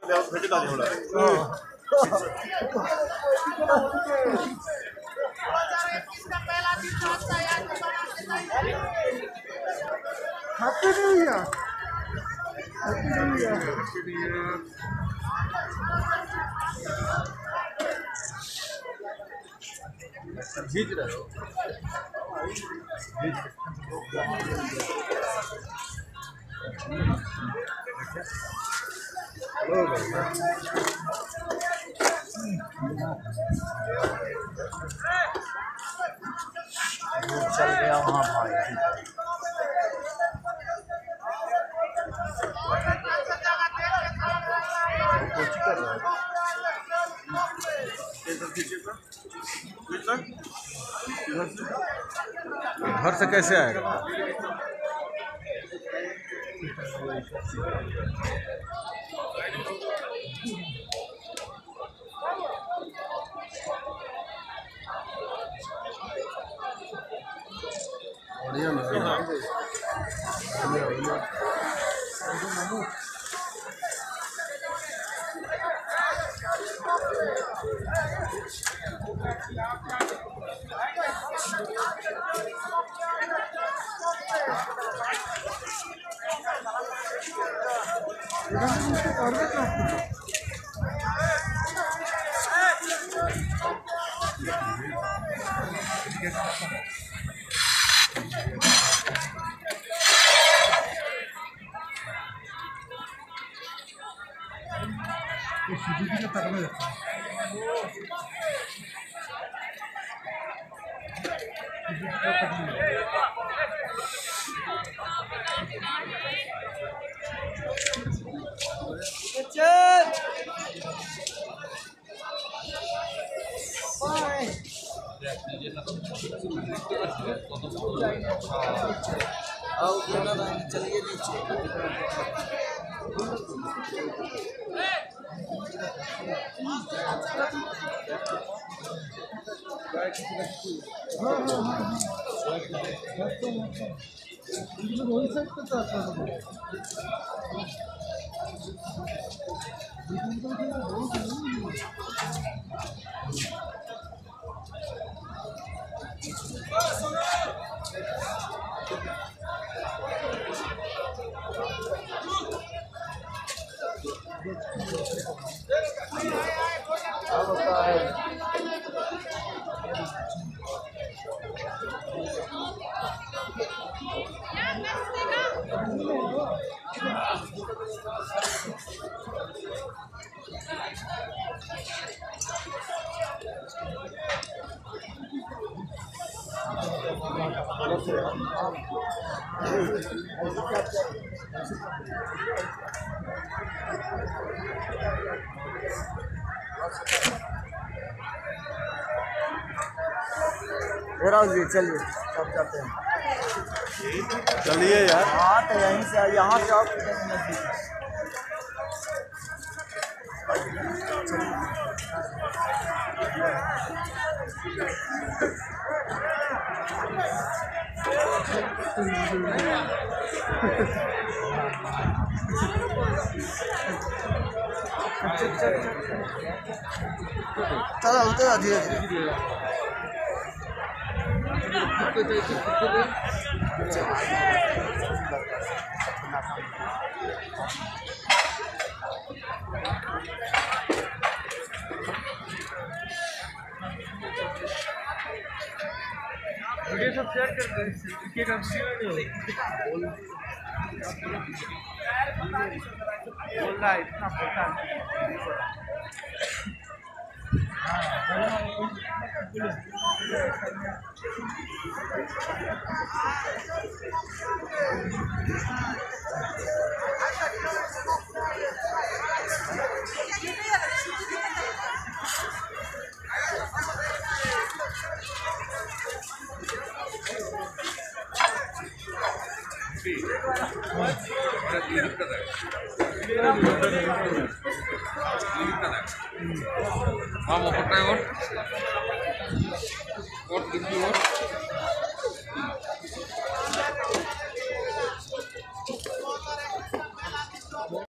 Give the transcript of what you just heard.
भेटत आली होला happy new year happy new year happy new year खींच रहे हो चल गया वहाँ भाई घर से कैसे आएगा चलिए नीचे जी चलिए सब जाते हैं चलिए यार हाँ तो यहीं से यहाँ से आप चलो उतर धीरे धीरे वीडियो सब शेयर कर दो इसके काम बोल रहा है इतना पता Vamos, por favor.